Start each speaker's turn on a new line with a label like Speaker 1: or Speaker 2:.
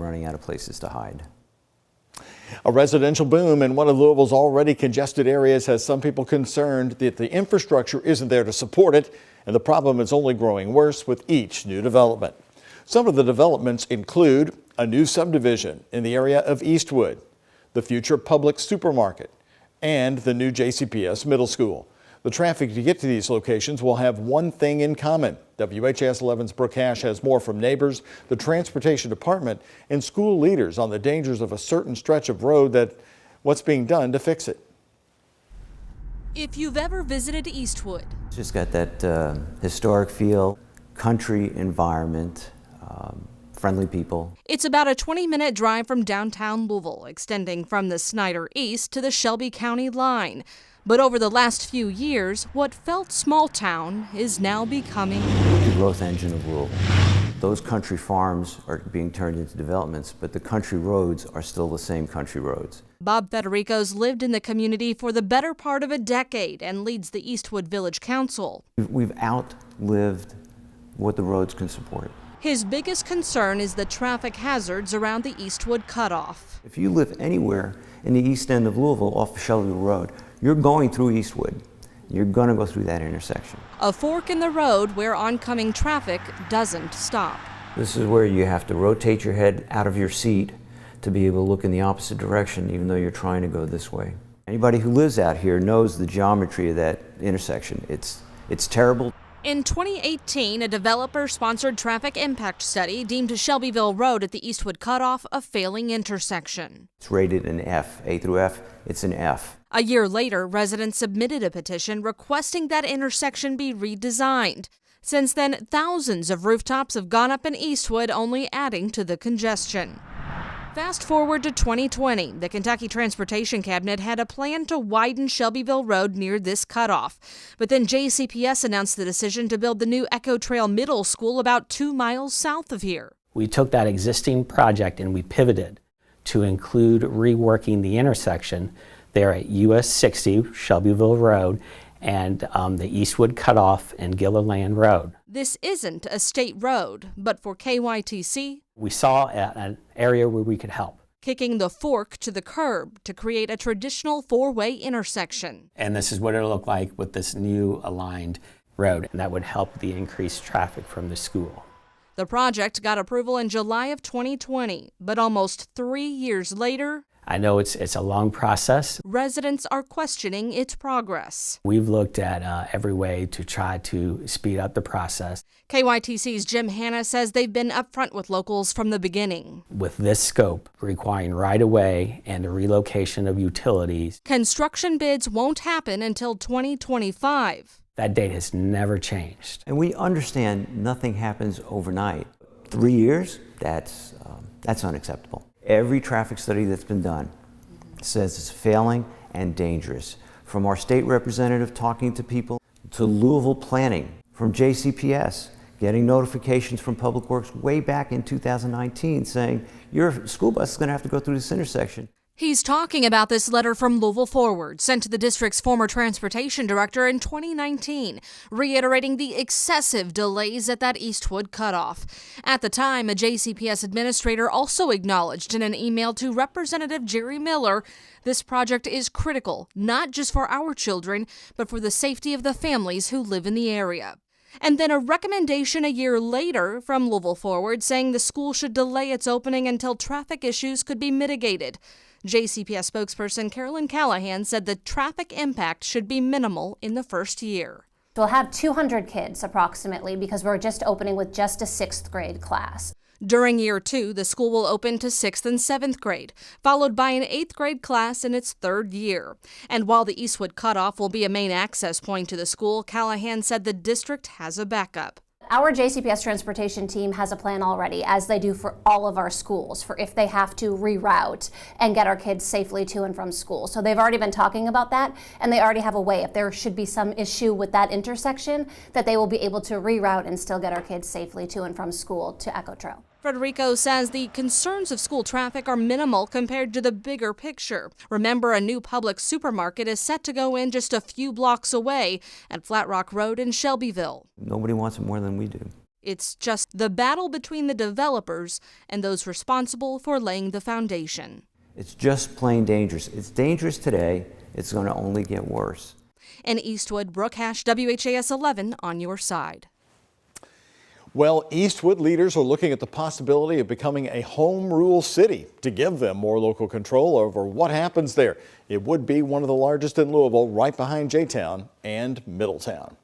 Speaker 1: running out of places to hide.
Speaker 2: A residential boom in one of Louisville's already congested areas has some people concerned that the infrastructure isn't there to support it, and the problem is only growing worse with each new development. Some of the developments include a new subdivision in the area of Eastwood, the future public supermarket, and the new JCPS middle school. The traffic to get to these locations will have one thing in common. WHAS 11's Brooke Hash has more from neighbors, the transportation department, and school leaders on the dangers of a certain stretch of road that what's being done to fix it.
Speaker 3: If you've ever visited Eastwood,
Speaker 1: It's just got that historic feel, country environment, friendly people.
Speaker 3: it's about a 20-minute drive from downtown Louisville, extending from the Snyder East to the Shelby County line. But over the last few years, what felt small town is now becoming
Speaker 1: The growth engine of Louisville. Those country farms are being turned into developments, but the country roads are still the same country roads.
Speaker 3: Bob Federico's lived in the community for the better part of a decade and leads the Eastwood Village Council.
Speaker 1: We've outlived what the roads can support.
Speaker 3: His biggest concern is the traffic hazards around the Eastwood cutoff.
Speaker 1: If you live anywhere in the east end of Louisville off of Shelbyville Road, you're going through Eastwood. You're going to go through that intersection.
Speaker 3: A fork in the road where oncoming traffic doesn't stop.
Speaker 1: This is where you have to rotate your head out of your seat to be able to look in the opposite direction, even though you're trying to go this way. Anybody who lives out here knows the geometry of that intersection. It's terrible.
Speaker 3: In 2018, a developer-sponsored traffic impact study deemed Shelbyville Road at the Eastwood cutoff a failing intersection.
Speaker 1: It's rated an F, A through F, it's an F.
Speaker 3: A year later, residents submitted a petition requesting that intersection be redesigned. Since then, thousands of rooftops have gone up in Eastwood, only adding to the congestion. Fast forward to 2020, the Kentucky Transportation Cabinet had a plan to widen Shelbyville Road near this cutoff. But then JCPS announced the decision to build the new Echo Trail Middle School about 2 miles south of here.
Speaker 4: We took that existing project and we pivoted to include reworking the intersection there at US 60, Shelbyville Road, and the Eastwood Cutoff and Gilliland Road.
Speaker 3: This isn't a state road, but for KYTC,
Speaker 4: We saw an area where we could help.
Speaker 3: kicking the fork to the curb to create a traditional four-way intersection.
Speaker 4: And this is what it'll look like with this new aligned road, and that would help the increased traffic from the school.
Speaker 3: The project got approval in July of 2020, but almost 3 years later,
Speaker 4: I know it's a long process.
Speaker 3: residents are questioning its progress.
Speaker 4: We've looked at every way to try to speed up the process.
Speaker 3: KYTC's Jim Hanna says they've been upfront with locals from the beginning.
Speaker 4: With this scope requiring right-of-way and the relocation of utilities,
Speaker 3: Construction bids won't happen until 2025.
Speaker 4: that date has never changed.
Speaker 1: And we understand nothing happens overnight. 3 years, that's unacceptable. Every traffic study that's been done says it's failing and dangerous. From our state representative talking to people, to Louisville planning, from JCPS, getting notifications from Public Works way back in 2019 saying, your school bus is going to have to go through this intersection.
Speaker 3: He's talking about this letter from Louisville Forward, sent to the district's former transportation director in 2019, reiterating the excessive delays at that Eastwood cutoff. At the time, a JCPS administrator also acknowledged in an email to Representative Jerry Miller, this project is critical, not just for our children, but for the safety of the families who live in the area. And then a recommendation a year later from Louisville Forward saying the school should delay its opening until traffic issues could be mitigated. JCPS spokesperson Carolyn Callahan said the traffic impact should be minimal in the first year.
Speaker 5: We'll have 200 kids approximately because we're just opening with just a 6th grade class.
Speaker 3: During year 2, the school will open to 6th and 7th grade, followed by an 8th grade class in its 3rd year. And while the Eastwood cutoff will be a main access point to the school, Callahan said the district has a backup.
Speaker 5: Our JCPS transportation team has a plan already, as they do for all of our schools, for if they have to reroute and get our kids safely to and from school. So they've already been talking about that, and they already have a way, if there should be some issue with that intersection, that they will be able to reroute and still get our kids safely to and from school to Echo Trail.
Speaker 3: Federico says the concerns of school traffic are minimal compared to the bigger picture. Remember, a new public supermarket is set to go in just a few blocks away at Flat Rock Road in Shelbyville.
Speaker 1: Nobody wants it more than we do.
Speaker 3: It's just the battle between the developers and those responsible for laying the foundation.
Speaker 1: It's just plain dangerous. It's dangerous today. It's going to only get worse.
Speaker 3: In Eastwood, Brooke Hash, WHAS 11 on your side.
Speaker 2: Well, Eastwood leaders are looking at the possibility of becoming a home rule city to give them more local control over what happens there. It would be one of the largest in Louisville, right behind J-Town and Middletown.